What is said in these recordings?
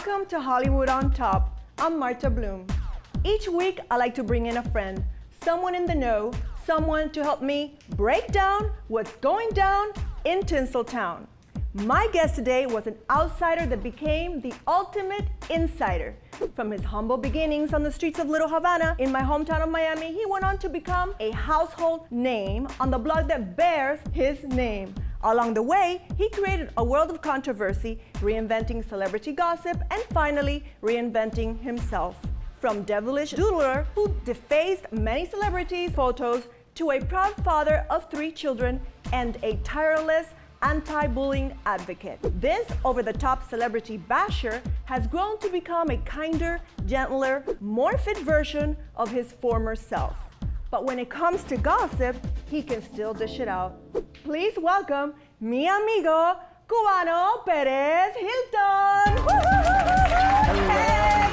Welcome to Hollywood on Top. I'm Marta Bloom. Each week, I like to bring in a friend, someone in the know, someone to help me break down what's going down in Tinseltown. My guest today was an outsider that became the ultimate insider. From his humble beginnings on the streets of Little Havana in my hometown of Miami, he went on to become a household name on the blog that bears his name. Along the way, he created a world of controversy, reinventing celebrity gossip and finally reinventing himself. From devilish doodler who defaced many celebrities' photos to a proud father of 3 children and a tireless anti-bullying advocate. This over-the-top celebrity basher has grown to become a kinder, gentler, more fit version of his former self. But when it comes to gossip, he can still dish it out. Please welcome mi amigo cubano Perez Hilton. Hey.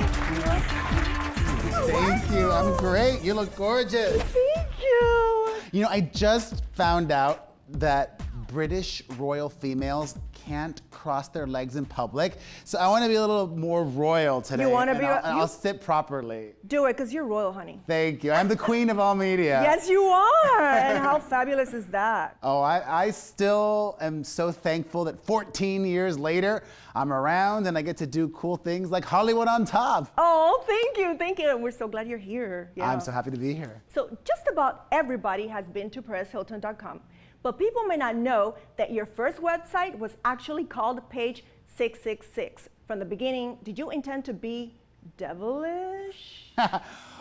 Thank you. I'm great. You look gorgeous. Thank you. You know, I just found out that British royal females can't cross their legs in public. So I want to be a little more royal today. You want to be? I'll sit properly. Do it, because you're royal, honey. Thank you. I'm the queen of all media. Yes, you are. And how fabulous is that? Oh, I still am so thankful that 14 years later, I'm around and I get to do cool things like Hollywood on Top. Oh, thank you. Thank you. We're so glad you're here. Yeah. I'm so happy to be here. So just about everybody has been to PerezHilton.com. But people may not know that your first website was actually called Page 666. From the beginning, did you intend to be devilish?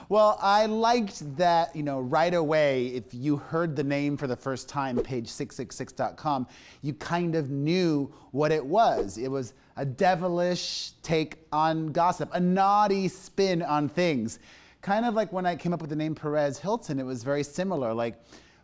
Well, I liked that, right away, if you heard the name for the first time, page666.com, you kind of knew what it was. It was a devilish take on gossip, a naughty spin on things. Kind of like when I came up with the name Perez Hilton, it was very similar. Like,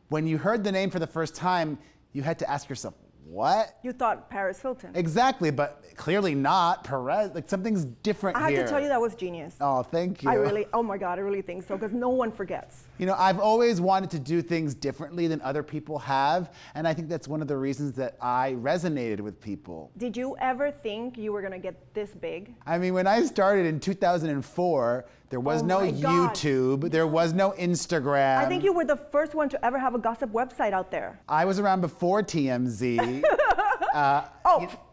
when you heard the name for the first time, you had to ask yourself, what? You thought Paris Hilton. Exactly, but clearly not Perez. Like, something's different here. I have to tell you, that was genius. Oh, thank you. Oh my God, I really think so, because no one forgets. I've always wanted to do things differently than other people have, and I think that's one of the reasons that I resonated with people. Did you ever think you were gonna get this big? I mean, when I started in 2004, there was no YouTube, there was no Instagram. I think you were the first one to ever have a gossip website out there. I was around before TMZ.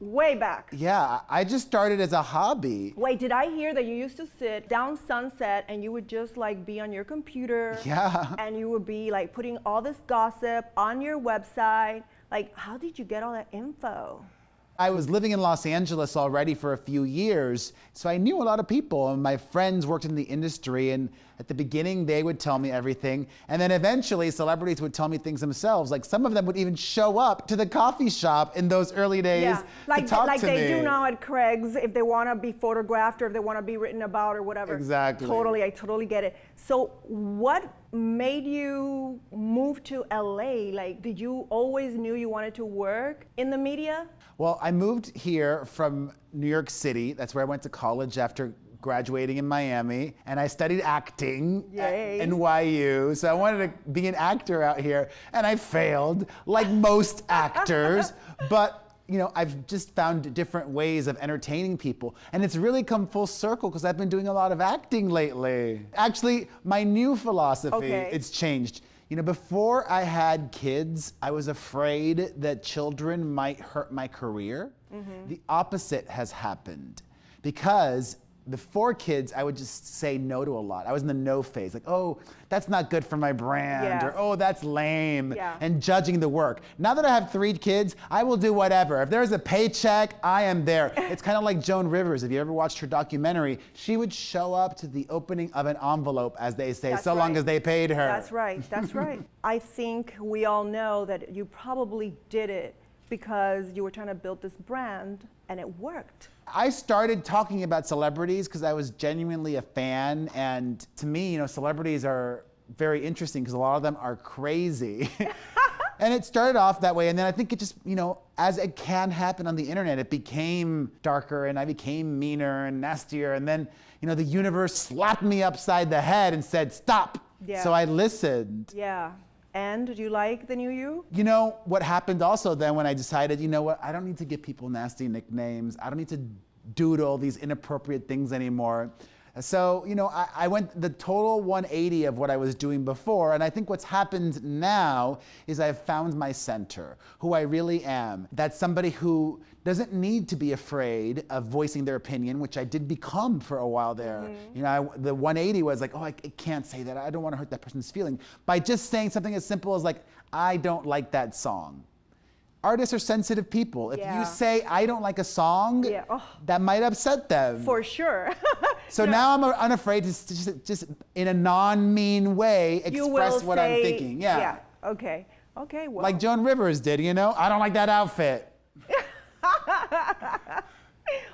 Way back. Yeah, I just started as a hobby. Wait, did I hear that you used to sit down Sunset and you would just be on your computer? Yeah. And you would be putting all this gossip on your website. How did you get all that info? I was living in Los Angeles already for a few years, so I knew a lot of people, and my friends worked in the industry, and at the beginning they would tell me everything, and then eventually celebrities would tell me things themselves. Some of them would even show up to the coffee shop in those early days to talk to me. Like they do now at Craig's, if they want to be photographed or if they want to be written about or whatever. Exactly. Totally, I totally get it. So what made you move to LA? Did you always knew you wanted to work in the media? Well, I moved here from New York City. That's where I went to college after graduating in Miami. And I studied acting at NYU. So I wanted to be an actor out here. And I failed, like most actors. But I've just found different ways of entertaining people. And it's really come full circle because I've been doing a lot of acting lately. Actually, my new philosophy, it's changed. Before I had kids, I was afraid that children might hurt my career. Mm-hmm. The opposite has happened. Because before kids, I would just say no to a lot. I was in the no phase, oh, that's not good for my brand, or oh, that's lame, and judging the work. Now that I have 3 kids, I will do whatever. If there's a paycheck, I am there. It's kind of like Joan Rivers. If you ever watched her documentary, she would show up to the opening of an envelope, as they say, long as they paid her. That's right, that's right. I think we all know that you probably did it because you were trying to build this brand, and it worked. I started talking about celebrities because I was genuinely a fan, and to me, celebrities are very interesting because a lot of them are crazy. And it started off that way, and then I think it just, as it can happen on the internet, it became darker, and I became meaner and nastier, and then, the universe slapped me upside the head and said, stop. Yeah. So I listened. Yeah. And did you like the new you? What happened also then when I decided, I don't need to give people nasty nicknames. I don't need to doodle these inappropriate things anymore. So, I went the total 180 of what I was doing before, and I think what's happened now is I've found my center, who I really am. That's somebody who doesn't need to be afraid of voicing their opinion, which I did become for a while there. The 180 was like, oh, I can't say that. I don't want to hurt that person's feeling. By just saying something as simple as like, I don't like that song. Artists are sensitive people. If you say, I don't like a song, that might upset them. For sure. So now I'm unafraid to just in a non-mean way express what I'm thinking. Yeah. Okay. Okay. Well. Like Joan Rivers did, I don't like that outfit.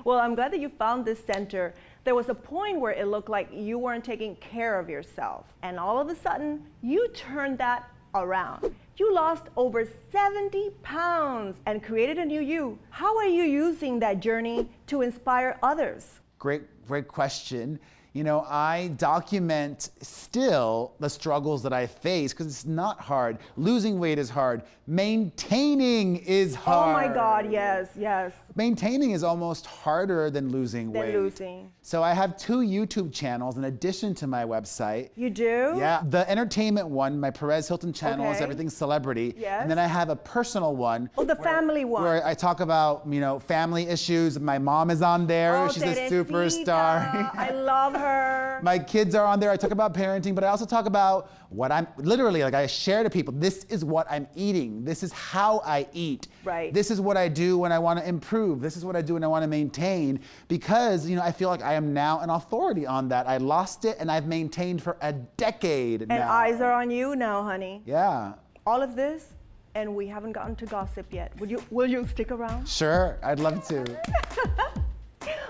Well, I'm glad that you found this center. There was a point where it looked like you weren't taking care of yourself. And all of a sudden, you turned that around. You lost over 70 pounds and created a new you. How are you using that journey to inspire others? Great question. I document still the struggles that I face because it's not hard. Losing weight is hard. Maintaining is hard. Oh my God, yes. Maintaining is almost harder than losing weight. So I have 2 YouTube channels in addition to my website. You do? Yeah. The entertainment one, my Perez Hilton channel, is everything celebrity. Yes. And then I have a personal one. Oh, the family one. Where I talk about, family issues. My mom is on there. Oh, she's a superstar. I love her. My kids are on there. I talk about parenting, but I also talk about what I'm literally, like I share to people, this is what I'm eating. This is how I eat. Right. This is what I do when I want to improve. This is what I do when I want to maintain because, I feel like I am now an authority on that. I lost it and I've maintained for a decade now. And eyes are on you now, honey. Yeah. All of this, and we haven't gotten to gossip yet. Will you stick around? Sure, I'd love to.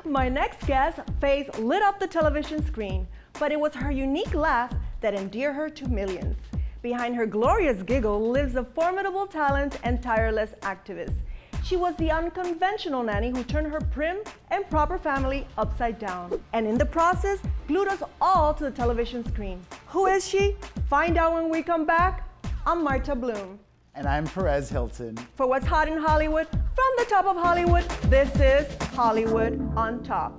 My next guest's face lit up the television screen, but it was her unique laugh that endeared her to millions. Behind her glorious giggle lives a formidable talent and tireless activist. She was the unconventional nanny who turned her prim and proper family upside down, and in the process, glued us all to the television screen. Who is she? Find out when we come back. I'm Marta Bloom. And I'm Perez Hilton. For what's hot in Hollywood, from the top of Hollywood, this is Hollywood on Top.